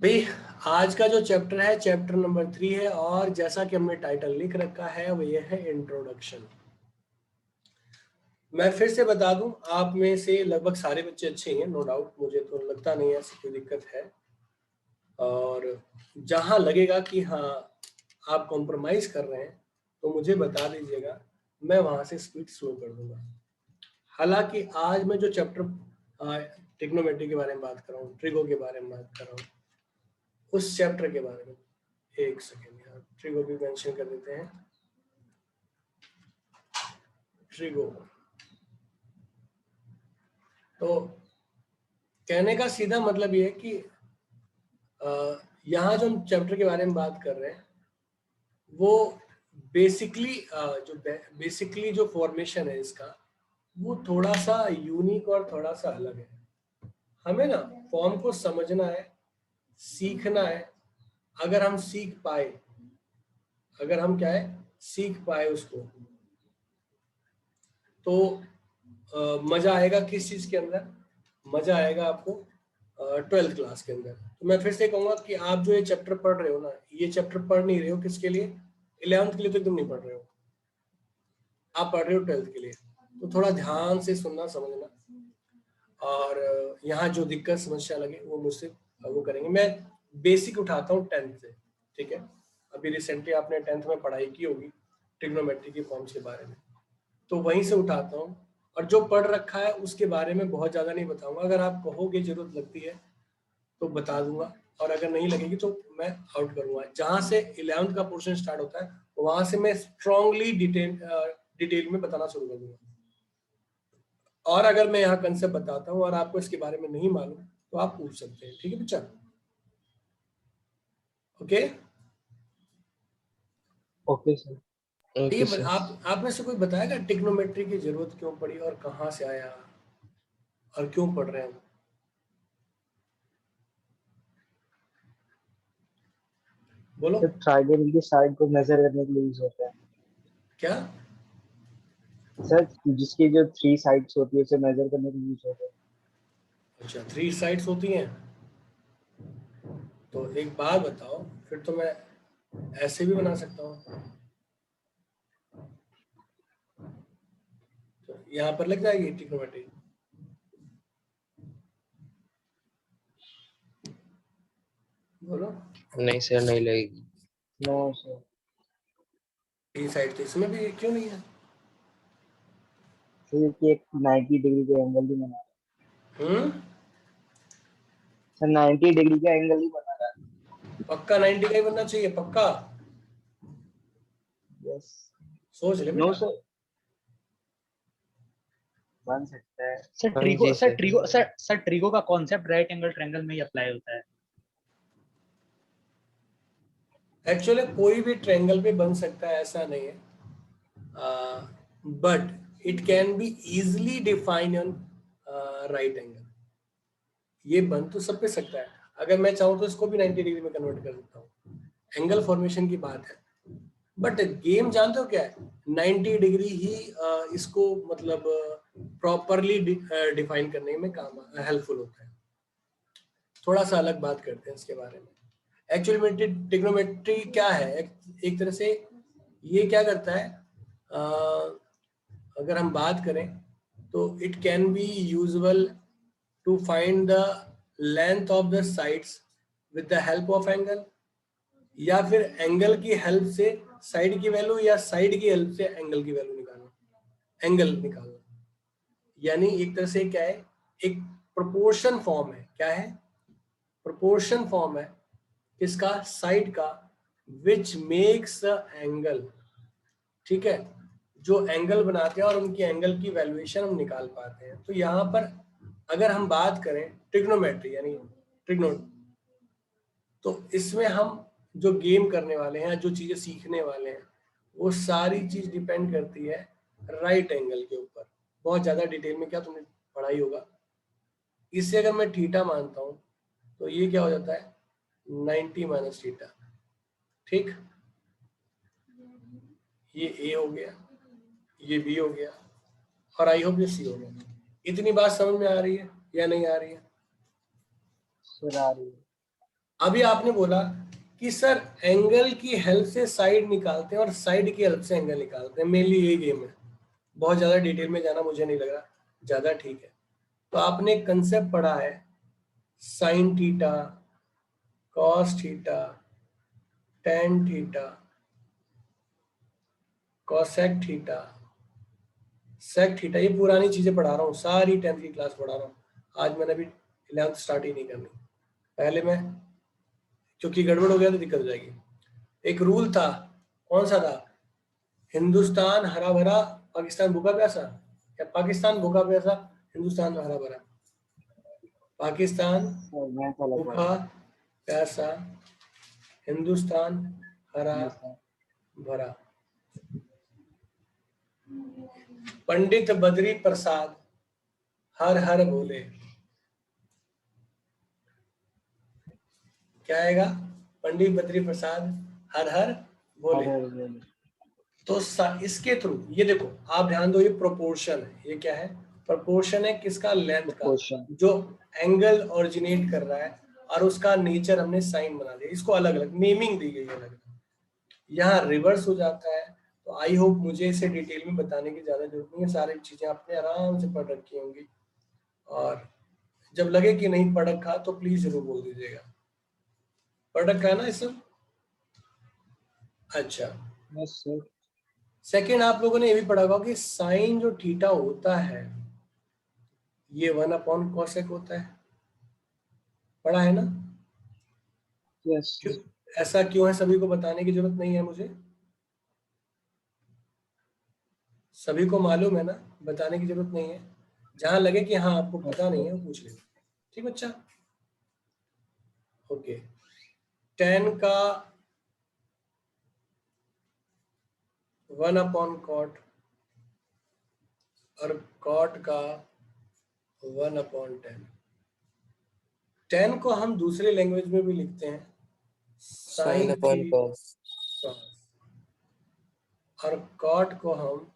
भाई आज का जो चैप्टर है चैप्टर नंबर 3 है और जैसा कि हमने टाइटल लिख रखा है वो ये है इंट्रोडक्शन। मैं फिर से बता दूं, आप में से लगभग सारे बच्चे अच्छे ही हैं, नो डाउट, मुझे तो लगता नहीं है ऐसी कोई दिक्कत है। और जहां लगेगा कि हाँ आप कॉम्प्रोमाइज कर रहे हैं तो मुझे बता दीजिएगा, मैं वहां से स्पीड स्लो कर दूंगा। हालांकि आज मैं जो चैप्टर ट्रिग्नोमेट्री के बारे में बात कर रहा हूँ, ट्रिगो के बारे में बात कर रहा हूँ, उस चैप्टर के बारे में एक सेकेंड यार, ट्रिगो भी मेंशन कर देते हैं। ट्रिगो तो कहने का सीधा मतलब ये है कि यहाँ जो हम चैप्टर के बारे में बात कर रहे हैं वो बेसिकली जो फॉर्मेशन है इसका वो थोड़ा सा यूनिक और थोड़ा सा अलग है। हमें ना फॉर्म को समझना है, सीखना है। अगर हम सीख पाए, अगर हम क्या है सीख पाए उसको, तो मजा आएगा। किस चीज के अंदर मजा आएगा आपको? 12th क्लास के अंदर। तो मैं फिर से कहूंगा कि आप जो ये चैप्टर पढ़ रहे हो ना, ये चैप्टर पढ़ नहीं रहे हो किसके लिए? 11th के लिए तो एकदम नहीं पढ़ रहे हो, आप पढ़ रहे हो 12th के लिए। तो थोड़ा ध्यान से सुनना समझना, और यहाँ जो दिक्कत समस्या लगे वो मुझसे वो करेंगे। मैं बेसिक उठाता हूँ 10th से, ठीक है? अभी रिसेंटली आपने 10th में पढ़ाई की होगी ट्रिग्नोमेट्री के फॉर्म्स के बारे में, तो वहीं से उठाता हूँ। और जो पढ़ रखा है उसके बारे में बहुत ज़्यादा नहीं बताऊंगा। अगर आप कहोगे जरूरत लगती है तो बता दूंगा, और अगर नहीं लगेगी तो मैं आउट करूंगा। जहां से 11th का पोर्शन स्टार्ट होता है वहां से मैं स्ट्रांगली डिटेल में बताना शुरू कर दूंगा। और अगर मैं यहाँ कंसेप्ट बताता हूँ और आपको इसके बारे में नहीं मालूम तो आप पूछ सकते हैं, ठीक है बच्चा? Okay okay sir. ये ओके सर। आप में से कोई बताएगा ट्रिग्नोमेट्री की जरूरत क्यों पड़ी और कहाँ से आया और क्यों पढ़ रहे हैं? बोलो। सर ट्राइंगल की साइड को मेजर करने के लिए यूज होता है। क्या? सर जिसकी जो 3 साइड्स होती है उसे मेजर करने के लिए यूज होता है। अच्छा, 3 साइड्स होती हैं। तो एक बात बताओ, फिर तो मैं ऐसे भी बना सकता हूँ। तो यहाँ पर लग जाएगी ट्रिग्नोमेट्री। बोलो। नहीं सर, नहीं लगेगी। No sir. 3 साइड तो इसमें भी क्यों नहीं है? सर ये एक 90 डिग्री का एंगल भी बना हम्म। सर 90 डिग्री का एंगल ही बना रहा पक्का 90 का ही बनना चाहिए, पक्का? है। यस। सोच ले नो बेटा। सर, बन सकता है। सर हाँ ट्रिगो जी sir sir. Trigo sir sir trigo का कॉन्सेप्ट राइट एंगल ट्रायंगल में ही अप्लाई होता है। एक्चुअली कोई भी ट्रायंगल पे बन सकता है, ऐसा नहीं है, but it can be easily define on right angle. ये बन तो सब पे सकता है, अगर मैं चाहूँ तो इसको भी 90 डिग्री में कन्वर्ट कर सकता हूँ। एंगल फॉर्मेशन की बात है, बट गेम जानते हो क्या है? 90 डिग्री ही इसको मतलब प्रॉपरली डिफाइन करने में काम हेल्पफुल होता है। थोड़ा सा अलग बात करते हैं इसके बारे में। एक्चुअली में ट्रिग्नोमेट्री क्या है? एक तरह से ये क्या करता है, अगर हम बात करें तो it can be usual to find the length of the sides with the help of angle, या फिर एंगल की हेल्प से साइड की वैल्यू, या साइड की हेल्प से एंगल की वैल्यू निकालना, एंगल निकालना। यानी एक तरह से क्या है, एक प्रोपोर्शन फॉर्म है। क्या है? प्रोपोर्शन फॉर्म है किसका? साइड का, विच मेक्स द एंगल। ठीक है, जो एंगल बनाते हैं और उनकी एंगल की वैल्यूएशन हम निकाल पाते हैं। तो यहाँ पर अगर हम बात करें ट्रिग्नोमेट्री यानी ट्रिग्नो, तो इसमें हम जो गेम करने वाले हैं, जो चीजें सीखने वाले हैं, वो सारी चीज डिपेंड करती है राइट एंगल के ऊपर। बहुत ज्यादा डिटेल में क्या तुमने पढ़ाई होगा। इससे अगर मैं थीटा मानता हूं तो ये क्या हो जाता है? 90 माइनस थीटा। ठीक, ये ए हो गया, ये बी हो गया, और आई होप ये सी हो गया। इतनी बात समझ में आ रही है या नहीं आ रही है? सर आ रही है। अभी आपने बोला कि सर एंगल की हेल्प से साइड निकालते हैं और साइड की हेल्प से एंगल निकालते हैं, मेनली यही गेम है। बहुत ज्यादा डिटेल में जाना मुझे नहीं लग रहा ज्यादा ठीक है। तो आपने कंसेप्ट पढ़ा है sine theta, cos theta, tan theta, cosec theta, sec theta. ये पुरानी चीजें पढ़ा रहा हूँ, सारी 10th की क्लास पढ़ा रहा हूँ। आज मैंने अभी 11th स्टार्ट ही नहीं करनी, पहले मैं, क्योंकि गड़बड़ हो गया तो दिक्कत हो जाएगी। एक रूल था, कौन सा था? हिंदुस्तान हरा भरा, पाकिस्तान भूखा प्यासा, या पाकिस्तान भूखा प्यासा, हिंदुस्तान हरा भरा। पाकिस्तान सर मैं तो लग भूखा प्यासा, हिंदुस्तान हरा रहा भरा। पंडित बद्री प्रसाद हर हर बोले। क्या आएगा? पंडित बद्री प्रसाद हर हर बोले। तो इसके थ्रू ये देखो, आप ध्यान दो, ये प्रोपोर्शन है। ये क्या है? प्रोपोर्शन है किसका? लेंथ का, क्वेश्चन। जो एंगल ओरिजिनेट कर रहा है, और उसका नेचर हमने साइन बना दिया, इसको अलग अलग नेमिंग दी गई है अलग। यहाँ रिवर्स हो जाता है। तो आई होप मुझे इसे डिटेल में बताने की ज्यादा जरूरत नहीं है, सारी चीजें आपने आराम से पढ़ रखी होंगी। और जब लगे कि नहीं पढ़ रखा तो प्लीज जरूर बोल दीजिएगा। पढ़ रखा है ना इस सब? अच्छा। Yes sir. सेकंड, आप लोगों ने ये भी पढ़ा होगा कि साइन जो थीटा होता है ये 1 अपॉन कॉसेक होता है। पढ़ा है ना? यस क्यों? ऐसा क्यों है सभी को बताने की जरूरत नहीं है मुझे, सभी को मालूम है ना, बताने की जरूरत नहीं है। जहां लगे कि हाँ आपको पता नहीं है वो पूछ लेना। ठीक बच्चा? ओके। टेन का 1 अपॉन कॉट और कॉट का 1 अपॉन 10। 10 को हम दूसरे लैंग्वेज में भी लिखते हैं साइन साइन अपॉन थी कॉस। और कॉट को हम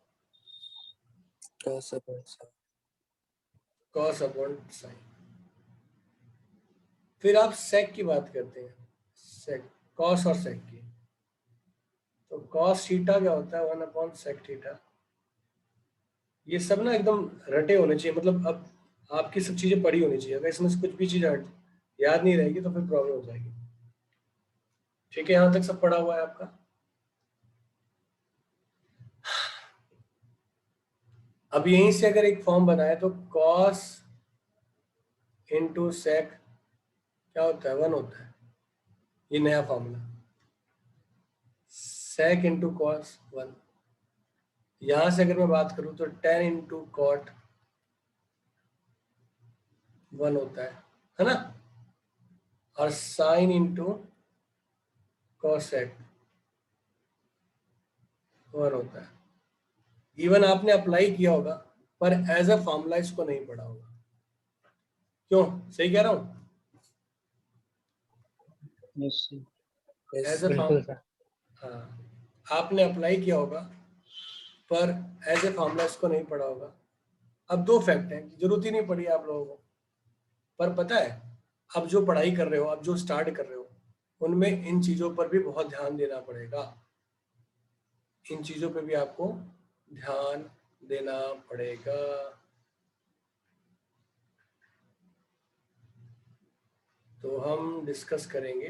cos upon sine. Cos upon sine. फिर आप सेक की बात करते हैं, सेक, कॉस और सेक की। तो कॉस थीटा क्या होता है? 1 अपॉन सेक थीटा। ये सब ना एकदम रटे होने चाहिए, मतलब अब आपकी सब चीजें पढ़ी होनी चाहिए। अगर इसमें से कुछ भी चीज याद नहीं रहेगी तो फिर प्रॉब्लम हो जाएगी। ठीक है, यहाँ तक सब पढ़ा हुआ है आपका? अब यहीं से अगर एक फॉर्म बनाए तो कॉस इंटू सेक क्या होता है? 1 होता है। ये नया फॉर्मूला, सेक इंटू कॉस 1। यहां से अगर मैं बात करूं तो 10 इंटू कॉट 1 होता है ना? और साइन इंटू कॉसेक 1 होता है। इवन आपने अप्लाई किया होगा पर एज अ फॉर्मूला इसको नहीं पढ़ा होगा। क्यों? सही कह रहा हूं? Yes sir. एज अ बिल्कुल फॉर्म, सर। हाँ आपने अप्लाई किया होगा पर एज ए फॉर्मूला इसको नहीं पढ़ा होगा। अब दो फैक्ट हैं, जरूरत ही नहीं पड़ी आप लोगों को, पर पता है अब जो पढ़ाई कर रहे हो, अब जो स्टार्ट कर रहे हो, उनमें इन चीजों पर भी बहुत ध्यान देना पड़ेगा। इन चीजों पर भी आपको ध्यान देना पड़ेगा। तो हम डिस्कस करेंगे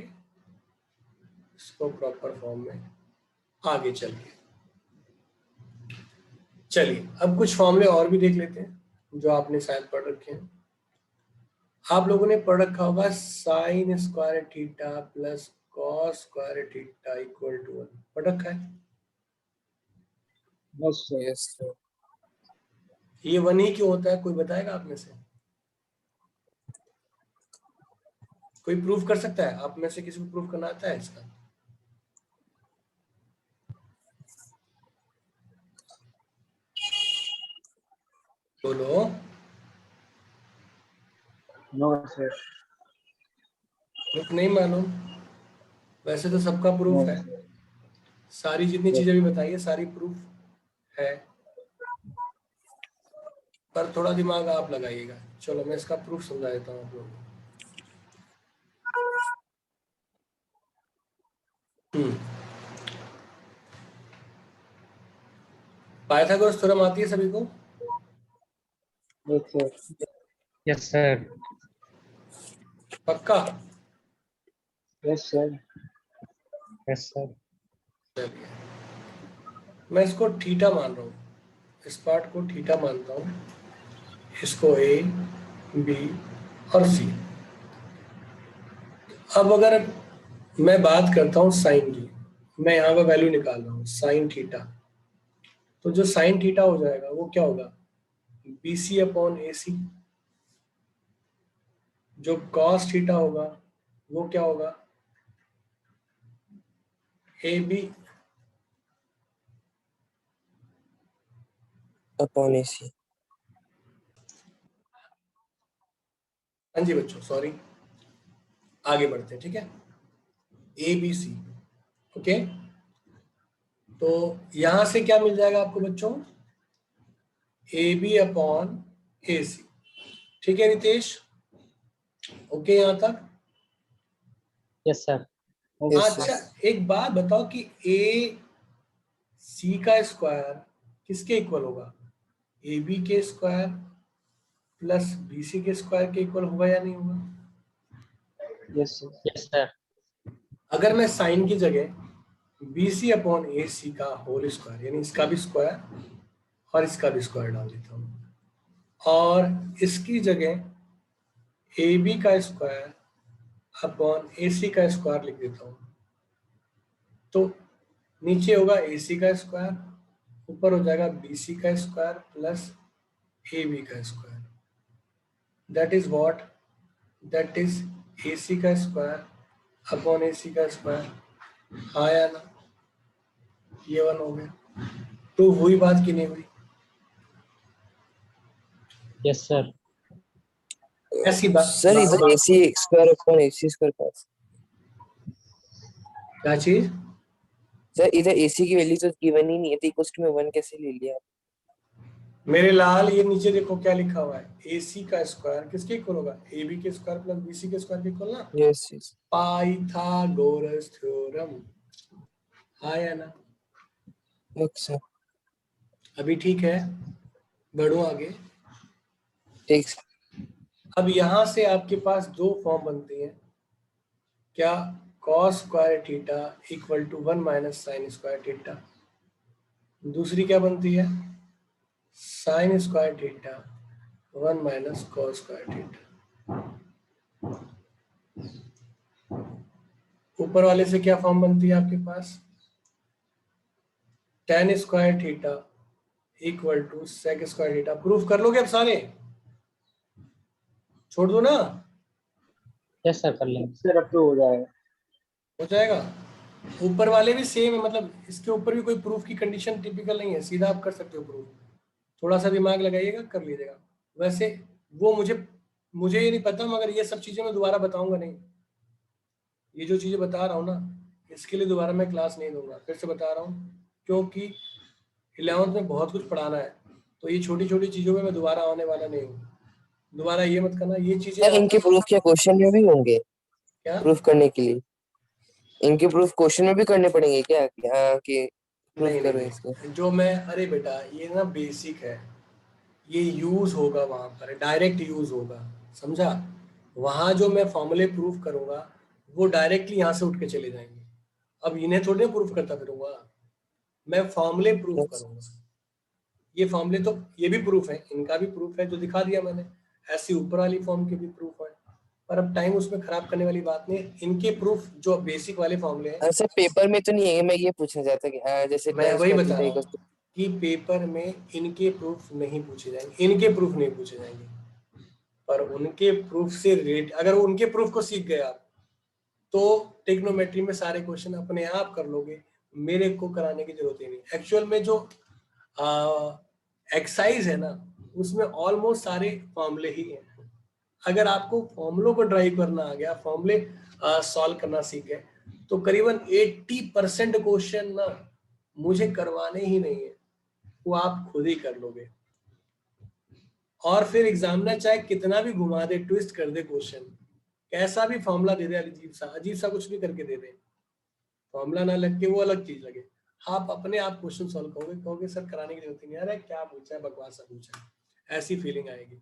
इसको प्रॉपर फॉर्म में आगे चल के। चलिए अब कुछ फॉर्मूले और भी देख लेते हैं जो आपने शायद पढ़ रखे हैं। आप लोगों ने पढ़ रखा होगा sine square theta plus cos square theta equal to 1। पढ़ रखा है? Yes sir. Yes sir. ये 1 ही क्यों होता है, कोई बताएगा आप में से? कोई प्रूफ कर सकता है? आप में से किसी को प्रूफ करना आता है इसका? बोलो। No sir. प्रूफ नहीं मालूम? वैसे तो सबका नो प्रूफ है, सर। सारी जितनी चीजें भी बताई है सारी प्रूफ है, पर थोड़ा दिमाग आप लगाइएगा। चलो मैं इसका प्रूफ समझा देता हूँ आप लोगों को। पाइथागोरस थ्योरम आती है सभी को? yes sir, yes sir. पक्का? yes sir, yes sir. चलिए, मैं इसको थीटा मान रहा हूँ, इस पार्ट को थीटा मानता हूँ, इसको ए, बी और सी। अब अगर मैं बात करता हूँ साइन की, मैं यहाँ का वैल्यू निकाल रहा हूँ साइन थीटा, तो जो साइन थीटा हो जाएगा वो क्या होगा? B C upon A C. जो कॉस थीटा होगा वो क्या होगा? A B upon AC। हाँ जी बच्चों, सॉरी, आगे बढ़ते हैं, ठीक है। A B C, okay. तो यहां से क्या मिल जाएगा आपको बच्चों? ए बी अपॉन ए सी, ठीक है रितेश? ओके यहां तक? Yes sir. yes sir, अच्छा, एक बात बताओ कि ए सी का स्क्वायर किसके इक्वल होगा? ए बी के स्क्वायर प्लस बी सी के स्क्वायर के इक्वल होगा या नहीं होगा? yes sir, yes sir. अगर मैं साइन की जगह B C upon A C का होल स्क्वायर, यानी इसका भी स्क्वायर और इसका भी स्क्वायर डाल देता हूँ, और इसकी जगह ए बी का स्क्वायर अपॉन ए सी का स्क्वायर लिख देता हूँ, तो नीचे होगा ए सी का स्क्वायर, ऊपर हो जाएगा बी सी का स्क्वायर प्लस ए बी का square. That is what? That is A C का स्क्वायर अपॉन ए सी का स्क्वायर। आया ना? ये वन हो गया। तो हुई बात कि नहीं हुई? Yes sir. ऐसी बात सर इधर AC square upon AC square का, क्या चीज? सर इधर AC की वैल्यू तो गिवन ही नहीं है, तो इक्वल्स टू में 1 कैसे ले लिया? मेरे लाल, ये नीचे देखो क्या लिखा हुआ है, ए सी का स्क्वायर किसके इक्वल होगा? ए बी के स्क्वायर प्लस बी सी के स्क्वायर के इक्वल ना। Yes yes. Pythagoras theorem. आया ना? ओके सर, अभी ठीक है, बढ़ो आगे। ठीक सर। अब यहां से आपके पास दो फॉर्म बनती हैं, क्या? Cos square theta equal to 1 minus sine square theta. दूसरी क्या बनती है? Sine square theta 1 minus cos square theta. ऊपर वाले से क्या फॉर्म बनती है आपके पास? tan square theta equal to sec square theta. Proof कर लोगे अब सारे? छोड़ दो ना? यस सर, कर लेंगे। sir अब तो हो जाएगा। हो जाएगा। ऊपर वाले भी सेम है, मतलब इसके ऊपर भी कोई प्रूफ की कंडीशन टिपिकल नहीं है, सीधा आप कर सकते हो प्रूफ। थोड़ा सा दिमाग लगाइएगा, कर लीजिएगा। वैसे वो मुझे ये नहीं पता, मगर ये सब चीजें मैं दोबारा बताऊंगा नहीं। ये जो चीजें बता रहा हूँ ना, इसके लिए दोबारा मैं क्लास नहीं दूंगा, फिर से बता रहा हूँ, क्योंकि 11th में बहुत कुछ पढ़ाना है, तो ये छोटी छोटी चीजों में मैं दोबारा आने वाला नहीं हूँ। दोबारा ये मत करना, ये चीजें सर इनके आपको प्रूफ क्या क्वेश्चन में भी होंगे? क्या? प्रूफ करने के लिए इनके प्रूफ क्वेश्चन में भी करने पड़ेंगे क्या? कि प्रूफ नहीं नहीं करो इसको? नहीं, जो मैं, अरे बेटा ये ना बेसिक है, ये यूज होगा वहां पर, डायरेक्ट यूज होगा, समझा? वहां जो मैं फॉर्मूले प्रूफ करूंगा वो डायरेक्टली यहाँ से उठ के चले जाएंगे। अब इन्हें थोड़ी ना प्रूफ करता फिरूंगा, मैं फॉर्मूले प्रूफ Yes. करूंगा। ये फॉर्मूले तो ये भी प्रूफ है, इनका भी प्रूफ है जो दिखा दिया मैंने, ऐसी ऊपर वाली फॉर्म के भी प्रूफ है, पर अब टाइम उसमें खराब करने वाली बात नहीं है। इनके प्रूफ जो बेसिक वाले फॉर्मूले हैं, सर पेपर में तो नहीं है, मैं ये पूछना चाहता कि जैसे मैं tan वही square बता theta रहा equals हूँ to- कि पेपर में इनके प्रूफ नहीं पूछे जाएंगे, इनके प्रूफ नहीं पूछे जाएंगे, पर उनके प्रूफ से रेट, अगर उनके प्रूफ को सीख गए आप तो टेक्नोमेट्री में सारे क्वेश्चन अपने आप कर लोगे, मेरे को कराने की जरूरत ही नहीं। एक्चुअल में जो एक्सरसाइज है ना, उसमें ऑलमोस्ट सारे फॉर्मूले ही हैं। अगर आपको फॉर्मूलों को ड्राइव करना आ गया, फॉर्मूले सॉल्व करना सीख गए, तो करीबन 80% क्वेश्चन ना मुझे करवाने ही नहीं है, वो आप खुद ही कर लोगे। और फिर एग्जामिनर चाहे कितना भी घुमा दे, ट्विस्ट कर दे क्वेश्चन, कैसा भी फॉर्मूला दे दे, अजीब सा कुछ भी करके दे दे, फॉर्मूला ना लग के वो अलग चीज लगे, आप अपने आप क्वेश्चन सॉल्व कहोगे सर कराने की जरूरत ही नहीं, अरे क्या पूछा है, बकवास सा पूछा है, ऐसी फीलिंग आएगी।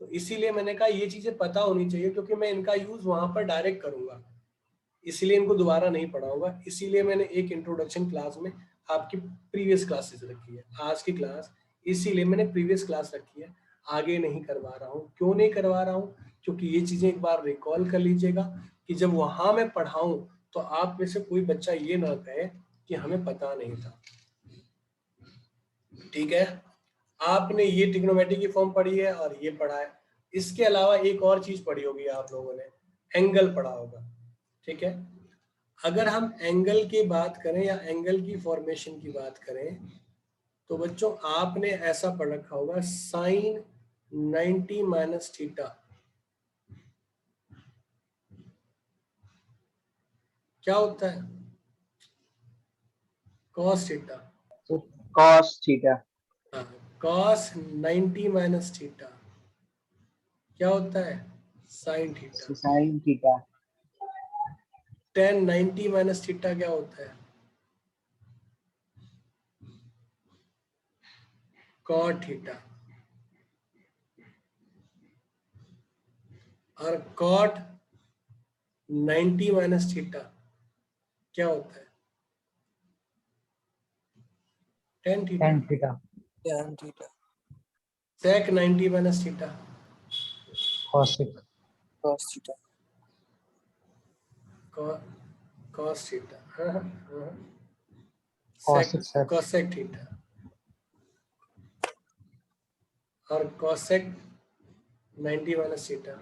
तो इसीलिए मैंने कहा ये चीजें पता होनी चाहिए, क्योंकि मैं इनका यूज वहां पर डायरेक्ट करूंगा, इसीलिए इनको दोबारा नहीं पढ़ाऊंगा। इसीलिए मैंने एक इंट्रोडक्शन क्लास में आपकी प्रीवियस क्लासेस रखी है, आज की क्लास इसीलिए मैंने प्रीवियस क्लास रखी है, आगे नहीं करवा रहा हूँ। क्यों नहीं करवा रहा हूँ? क्योंकि ये चीजें एक बार रिकॉल कर लीजिएगा कि जब वहां मैं पढ़ाऊं तो आप में से कोई बच्चा ये ना कहे कि हमें पता नहीं था। ठीक है, आपने ये ट्रिग्नोमेट्री की फॉर्म पढ़ी है और ये पढ़ा है, इसके अलावा एक और चीज पढ़ी होगी आप लोगों ने, एंगल पढ़ा होगा। ठीक है, अगर हम एंगल की बात करें या एंगल की फॉर्मेशन की बात करें तो बच्चों आपने ऐसा पढ़ रखा होगा साइन 90 माइनस थीटा क्या होता है, कॉस थीटा। तो cos theta. Cos 90 minus theta क्या होता है, sine theta. Sine theta. Tan 90 minus theta क्या होता है, कॉट थीटा। और कॉट 90 माइनस थीटा क्या होता है, tan theta. tan theta tan theta sec 90 minus theta cosec cos theta cos theta. cosec sir cosec theta और cosec 90 minus theta.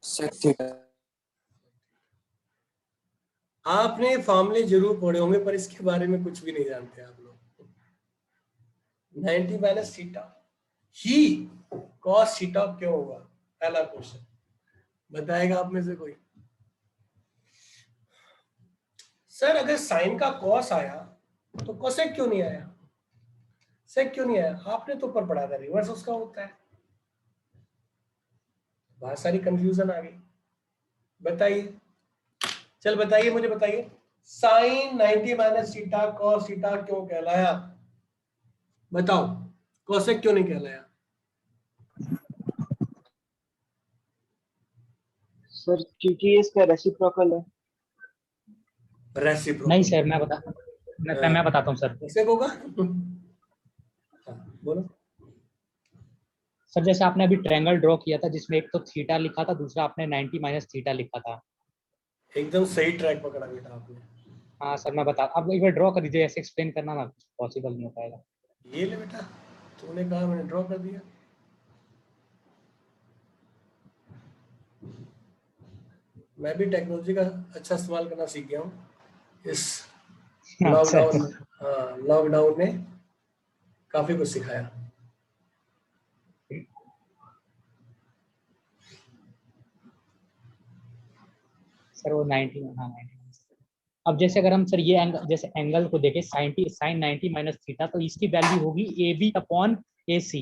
sec theta आपने फॉर्मूले जरूर पढ़े होंगे पर इसके बारे में कुछ भी नहीं जानते आप लोग। 90 माइनस थीटा ही कॉस थीटा क्यों होगा, पहला क्वेश्चन बताएगा आप में से कोई? सर अगर साइन का कॉस आया तो कोसेक क्यों नहीं आया, सेक क्यों नहीं आया? आपने तो ऊपर पढ़ा था रिवर्स उसका होता है। बहुत सारी कंफ्यूजन आ गई। बताइए, चल बताइए, मुझे बताइए sine 90 minus theta cos theta क्यों कहलाया, बताओ कोसेक क्यों नहीं कहलाया? सर क्योंकि इसका रेसिप्रोकल है। रेसिप्रोकल नहीं सर मैं बताता हूँ सर। कोसेक होगा। हाँ, बोलो। सर जैसे आपने अभी ट्रायंगल ड्रॉ किया था जिसमें एक तो थीटा लिखा था, दूसरा आपने 90 माइनस थीटा लिखा था। एकदम सही ट्रैक पकड़ा बेटा आपने। हाँ सर मैं बता, अब एक बार ड्रॉ कर दीजिए, ऐसे एक्सप्लेन करना ना पॉसिबल नहीं हो पाएगा। ये ले बेटा, तूने कहा मैंने ड्रॉ कर दिया। मैं भी टेक्नोलॉजी का अच्छा इस्तेमाल करना सीख गया हूँ इस अच्छा लॉकडाउन में। हाँ, लॉकडाउन ने काफी कुछ सिखाया। सर वो 90, हाँ 90। अब जैसे अगर हम सर ये एंगल, जैसे एंगल को देखें साइन 90 माइनस थीटा, तो इसकी वैल्यू होगी A B upon A C.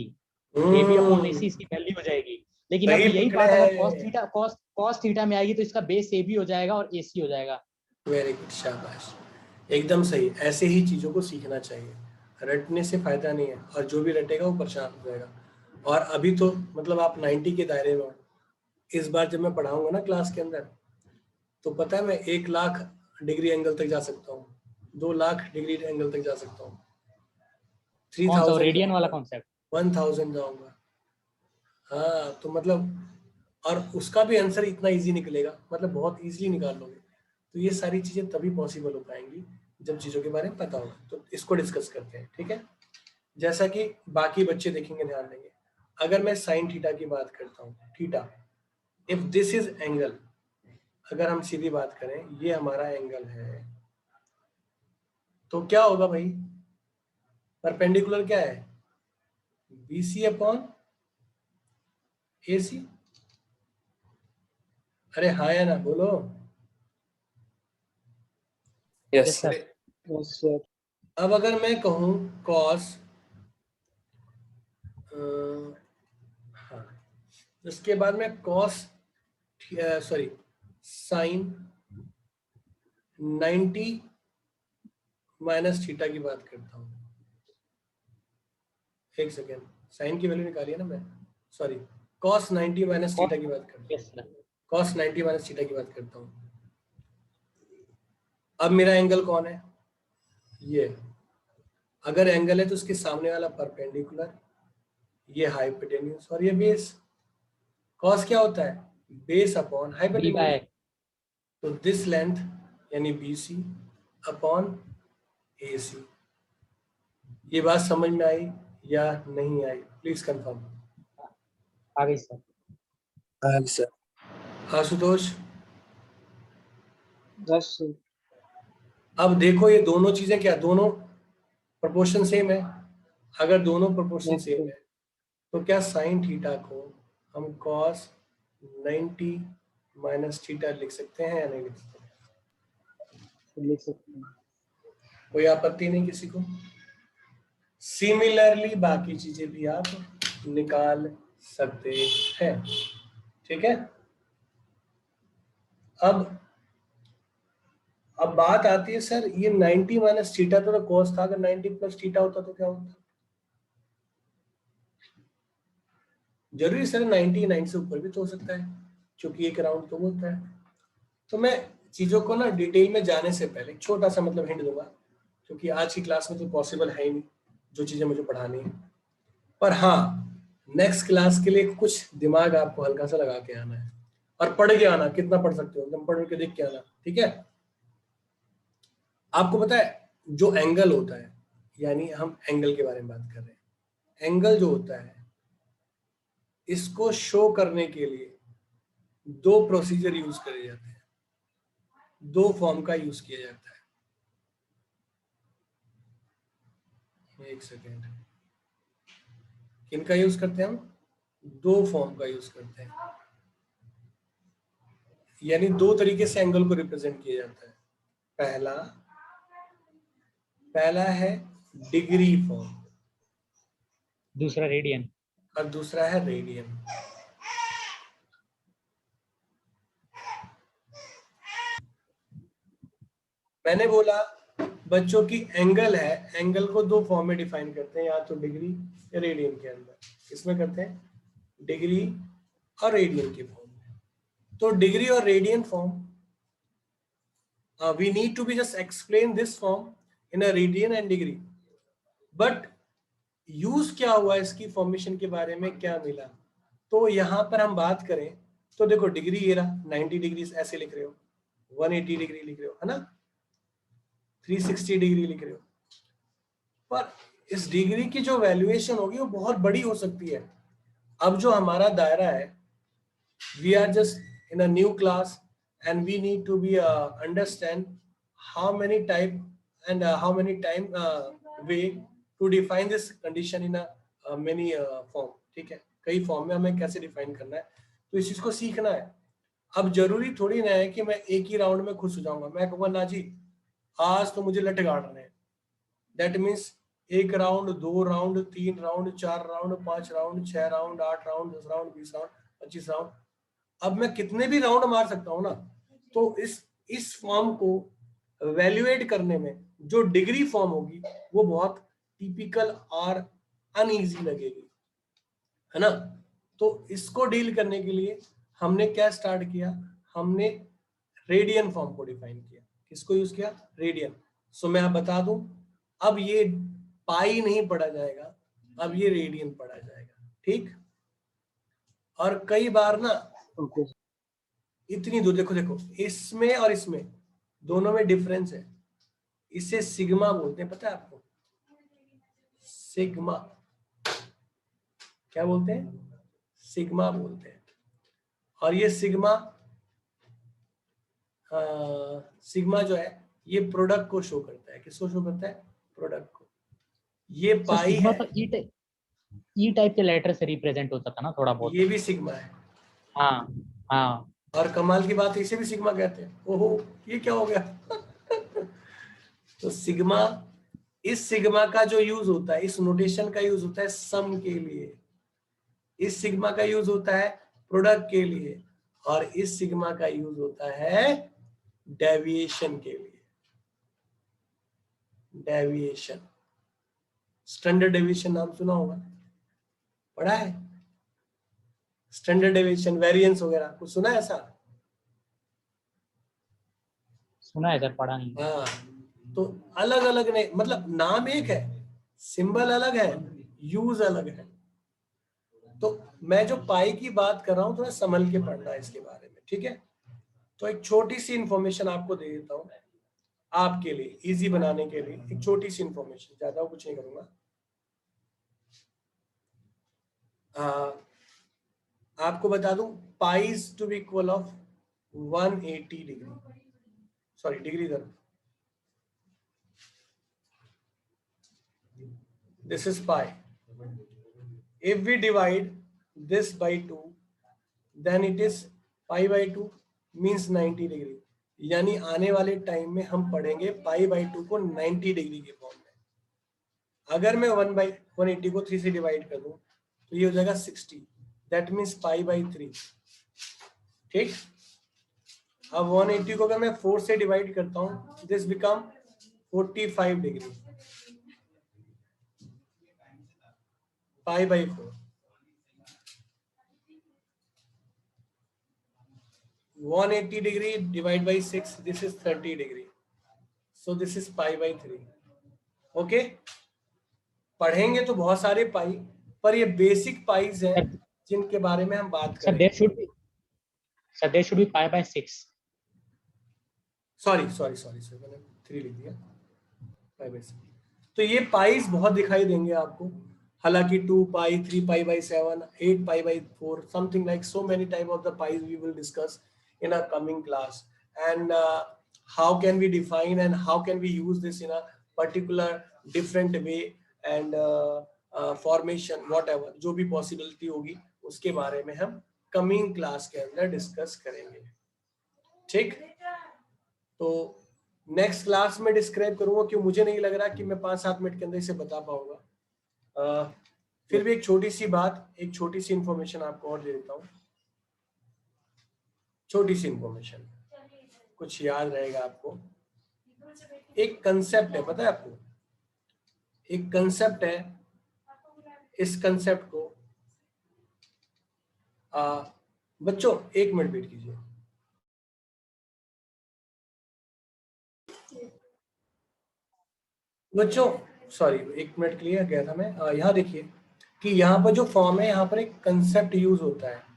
A B upon A C इसकी वैल्यू हो जाएगी। लेकिन अब सही यही पकड़े बात अगर हैं। कॉस थीटा में आएगी तो इसका बेस ए बी हो जाएगा और ए सी हो जाएगा। वेरी गुड, शाबाश, एकदम सही। ऐसे ही चीजों को सीखना चाहिए, रटने से फायदा नहीं है, और जो भी रटेगा वो परेशान हो जाएगा। और अभी तो मतलब आप 90 के दायरे में हो। इस बार जब मैं पढ़ाऊंगा ना क्लास के अंदर, तो पता है मैं 1 लाख डिग्री एंगल तक जा सकता हूँ, 2 लाख डिग्री एंगल तक जा सकता हूँ, कौन सा 3000 रेडियन वाला जाऊंगा, कॉन्सेप्ट? 1000 जाऊंगा। हाँ तो मतलब, और उसका भी आंसर इतना इजी निकलेगा, मतलब बहुत इजीली निकाल लोगे। तो ये सारी चीजें तभी पॉसिबल हो पाएंगी जब चीजों के बारे में पता होगा। तो इसको डिस्कस करते हैं, ठीक है। जैसा कि बाकी बच्चे देखेंगे, ध्यान देंगे। अगर मैं साइन थीटा की बात करता हूँ, theta, if this is angle, अगर हम सीधी बात करें ये हमारा एंगल है, तो क्या होगा भाई, परपेंडिकुलर क्या है, BC अपॉन AC। अरे हाँ या ना बोलो। Yes yes sir. Yes sir. अब अगर मैं कहूँ कॉस, हाँ, इसके बाद में cos, sorry, sine 90 minus theta की बात करता हूँ, एक सेकेंड, साइन की वैल्यू निकाली है ना मैं, सॉरी, cos 90 माइनस थीटा की बात करता हूँ, yes sir, cos 90 minus theta की बात करता हूँ। अब मेरा एंगल कौन है, ये, अगर एंगल है तो उसके सामने वाला परपेंडिकुलर, ये हाइपोटेन्यूज और ये बेस। cos क्या होता है, base upon B hypotenuse, by तो दिस लेंथ यानी BC अपॉन AC। ये बात समझ में आई या नहीं आई, प्लीज कंफर्म। आ गई सर। हाँ सर। Ashutosh, yes sir. अब देखो ये दोनों चीजें क्या, दोनों प्रोपोर्शन सेम है। अगर दोनों प्रोपोर्शन यस सेम सर। है तो क्या साइन थीटा को हम cos 90 माइनस थीटा लिख सकते हैं या नहीं लिख सकते? लिख सकते हैं। कोई आपत्ति नहीं किसी को? सिमिलरली बाकी चीजें भी आप निकाल सकते हैं, ठीक है। अब बात आती है सर, ये 90 माइनस थीटा तो cos था, अगर 90 प्लस थीटा होता तो क्या होता? जरूरी सर 90 से ऊपर भी तो हो सकता है, क्योंकि एक राउंड तो होता है। तो मैं चीजों को ना डिटेल में जाने से पहले छोटा सा मतलब हिंट दूंगा, क्योंकि आज की क्लास में तो पॉसिबल है ही नहीं जो चीजें मुझे पढ़ानी है, पर हाँ नेक्स्ट क्लास के लिए कुछ दिमाग आपको हल्का सा लगा के आना है और पढ़ के आना, कितना पढ़ सकते हो एकदम पढ़ के देख के आना, ठीक है। आपको पता है जो एंगल होता है, यानी हम एंगल के बारे में बात कर रहे हैं, एंगल जो होता है इसको शो करने के लिए दो प्रोसीजर यूज करे जाते हैं, दो फॉर्म का यूज किया जाता है। एक सेकेंड, किनका यूज करते हैं हम, दो फॉर्म का यूज करते हैं, यानी दो तरीके से एंगल को रिप्रेजेंट किया जाता है। पहला है डिग्री फॉर्म दूसरा रेडियन। और दूसरा है रेडियन। मैंने बोला बच्चों की एंगल है, एंगल को दो फॉर्म में डिफाइन करते हैं, या तो डिग्री या रेडियन के अंदर। इसमें करते हैं डिग्री और रेडियन के फॉर्म में। तो डिग्री और radian form, we need to be just explain this form in a radian and degree, but use क्या हुआ इसकी फॉर्मेशन के बारे में क्या मिला, तो यहां पर हम बात करें तो देखो डिग्री ये रहा 90 डिग्री ऐसे लिख रहे हो, 180 डिग्री लिख रहे हो, है ना, 360 डिग्री लिख रहे हो, पर इस डिग्री की जो वैल्यूएशन होगी वो बहुत बड़ी हो सकती है। अब जो हमारा दायरा है, we are just in a new class and we need to be understand how many type and how many time way to define this condition in a many form, ठीक है, कई फॉर्म में हमें कैसे डिफाइन करना है, तो इस चीज को सीखना है। अब जरूरी थोड़ी ना है कि मैं एक ही राउंड में खुश हो जाऊंगा, मैं कहूंगा ना जी आज तो मुझे लट गाड़ना है, दैट मीन्स एक राउंड, दो राउंड, तीन राउंड, चार round, 5 round, 6 round, 8 round, 10 round, 20 round, 25 round, अब मैं कितने भी राउंड मार सकता हूं ना। तो इस फॉर्म को वैल्यूएट करने में जो डिग्री फॉर्म होगी वो बहुत टिपिकल और अनईजी लगेगी, है ना। तो इसको डील करने के लिए हमने क्या स्टार्ट किया, हमने रेडियन फॉर्म को डिफाइन किया। किसको यूज किया, रेडियन। सो मैं आप बता दूं, अब ये पाई नहीं पढ़ा जाएगा, अब ये रेडियन पढ़ा जाएगा, ठीक। और कई बार ना ओके। इतनी दूर देखो, देखो इसमें और इसमें दोनों में डिफरेंस है। इसे सिग्मा बोलते हैं, पता है आपको, सिग्मा, क्या बोलते हैं, सिग्मा बोलते हैं। और ये सिग्मा सिग्मा जो है ये प्रोडक्ट को शो करता है, किसको शो करता है, प्रोडक्ट को। ये सर पाई सिग्मा है, तो ई टाइप के लेटर से रिप्रेजेंट होता था ना थोड़ा बहुत। ये भी सिग्मा है। हाँ हाँ। और कमाल की बात है इसे भी सिग्मा कहते हैं। ओहो ये क्या हो गया तो सिग्मा, इस सिग्मा का जो यूज होता है, इस नोटेशन का यूज होता है सम के लिए, इस सिग्मा का यूज होता है प्रोडक्ट के लिए, और इस सिग्मा का यूज होता है डेविएशन के लिए। डेविएशन। स्टैंडर्ड डेविएशन नाम सुना होगा, पढ़ा है? स्टैंडर्ड डेविएशन, वेरिएंस वगैरह कुछ सुना है ऐसा? सुना है सर, पढ़ा नहीं। हाँ, तो अलग अलग नहीं, मतलब नाम एक है, सिंबल अलग है, यूज अलग है। तो मैं जो पाई की बात कर रहा हूँ थोड़ा संभल के पढ़ना है इसके बारे में, ठीक है? तो एक छोटी सी इंफॉर्मेशन आपको दे देता हूँ आपके लिए, इजी बनाने के लिए एक छोटी सी इंफॉर्मेशन, ज्यादा कुछ नहीं करूंगा। आपको बता दूं, pi is to be equal of 180 degree, sorry degree दर, this is pi. If we divide this by 2, then it is pi by 2 means 90 degree. यानी आने वाले टाइम में हम पढ़ेंगे पाई बाई 2 को 90 डिग्री के फॉर्म में। अगर मैं 1/180 को 3 से डिवाइड कर दूं तो ये हो जाएगा 60, दैट मीन्स पाई बाई 3। ठीक, अब 180 को अगर मैं 4 से डिवाइड करता हूं, this become 45 degree, pi by 4। 180 degree divided by 6, this is 30 degree, so this is pi by 3। okay, पढ़ेंगे तो बहुत सारे पाई, पर ये बेसिक पाइज हैं जिनके बारे में हम बात सर करेंगे। there should be pi by 6। Sorry मैंने 3 लिख दिया, पाई बाई 6। तो ये पाइज बहुत दिखाई देंगे आपको, हालांकि 2 pi, 3 pi by 7, 8 pi by 4, something like so many type of the pis we will discuss in our coming class, and how can we define and how can we use this in a particular different way and formation whatever, जो भी possibility होगी उसके बारे में हम coming class के अंदर discuss करेंगे। ठीक, तो नेक्स्ट क्लास में डिस्क्राइब करूंगा, क्यों मुझे नहीं लग रहा कि मैं 5-7 मिनट के अंदर इसे बता पाऊंगा। फिर भी एक छोटी सी बात, एक छोटी सी इंफॉर्मेशन आपको और दे देता हूँ, छोटी सी इंफॉर्मेशन, कुछ याद रहेगा आपको। एक कंसेप्ट है, पता है आपको, एक कंसेप्ट है, इस कंसेप्ट को बच्चों 1 मिनट वेट कीजिए। बच्चों सॉरी, 1 मिनट के लिए गया था मैं। यहाँ देखिए कि यहाँ पर जो फॉर्म है, यहाँ पर एक कंसेप्ट यूज होता है,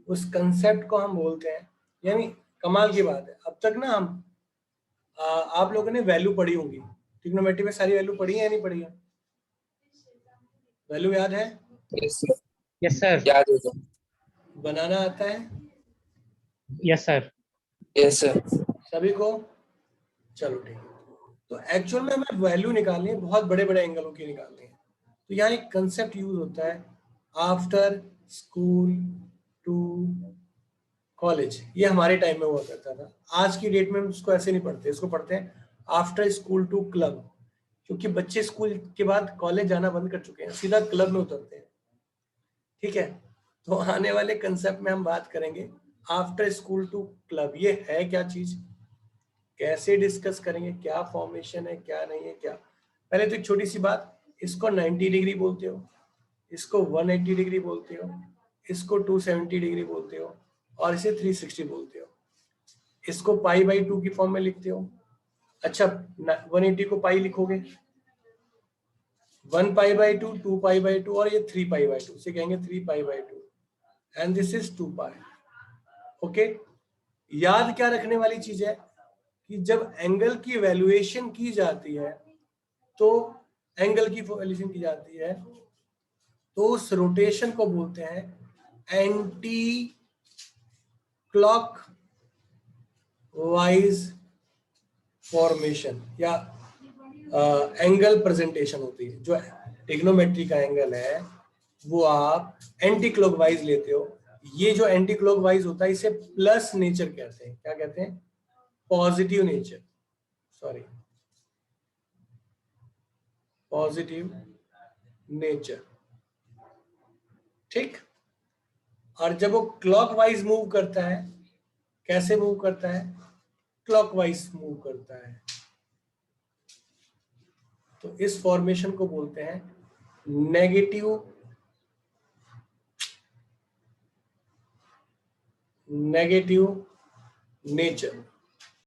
उस कंसेप्ट को हम बोलते हैं, यानी कमाल की बात है, अब तक ना हम आप लोगों ने वैल्यू पढ़ी होंगी, ट्रिग्नोमेट्री में सारी वैल्यू पढ़ी है या नहीं पढ़ी है? वैल्यू याद है? Yes sir. याद है सर। बनाना आता है? Yes sir. Yes sir. सभी को? चलो ठीक है। तो एक्चुअल में हमें वैल्यू निकालनी है, बहुत बड़े बड़े एंगलों की निकालनी है। तो यहाँ एक कंसेप्ट यूज होता है, आफ्टर स्कूल टू कॉलेज। ये हमारे टाइम में हुआ करता था, आज की डेट में उसको ऐसे नहीं पढ़ते, इसको पढ़ते हैं आफ्टर स्कूल टू क्लब, क्योंकि बच्चे स्कूल के बाद कॉलेज जाना बंद कर चुके हैं, सीधा क्लब में उतरते हैं। ठीक है, तो आने वाले कंसेप्ट में हम बात करेंगे आफ्टर स्कूल टू क्लब। ये है क्या चीज, कैसे डिस्कस करेंगे, क्या फॉर्मेशन है, क्या नहीं है, क्या। पहले तो एक छोटी सी बात, इसको 90 डिग्री बोलते हो, इसको 180 डिग्री बोलते हो, इसको 270 डिग्री बोलते हो, और इसे 360 बोलते हो। इसको पाई बाई 2 की फॉर्म में लिखते हो। अच्छा, 180 को पाई लिखोगे, 1 पाई बाई 2, 2 पाई बाई 2, और ये 3 पाई बाई 2 से कहेंगे 3 pi by 2, and this is 2 pi. Okay, याद क्या रखने वाली चीज है कि जब एंगल की वैल्यूएशन की जाती है, तो एंगल की वैल्यूएशन की जाती है तो उस रोटेशन को बोलते हैं एंटी क्लॉक वाइज फॉर्मेशन, या एंगल प्रेजेंटेशन होती है। जो ट्रिग्नोमेट्री का एंगल है वो आप एंटी क्लॉकवाइज लेते हो। ये जो एंटी क्लॉकवाइज होता है इसे प्लस नेचर कहते हैं। क्या कहते हैं? Positive nature, sorry positive nature. ठीक, और जब वो क्लॉकवाइज मूव करता है, कैसे मूव करता है? क्लॉकवाइज मूव करता है। तो इस फॉर्मेशन को बोलते हैं नेगेटिव नेचर।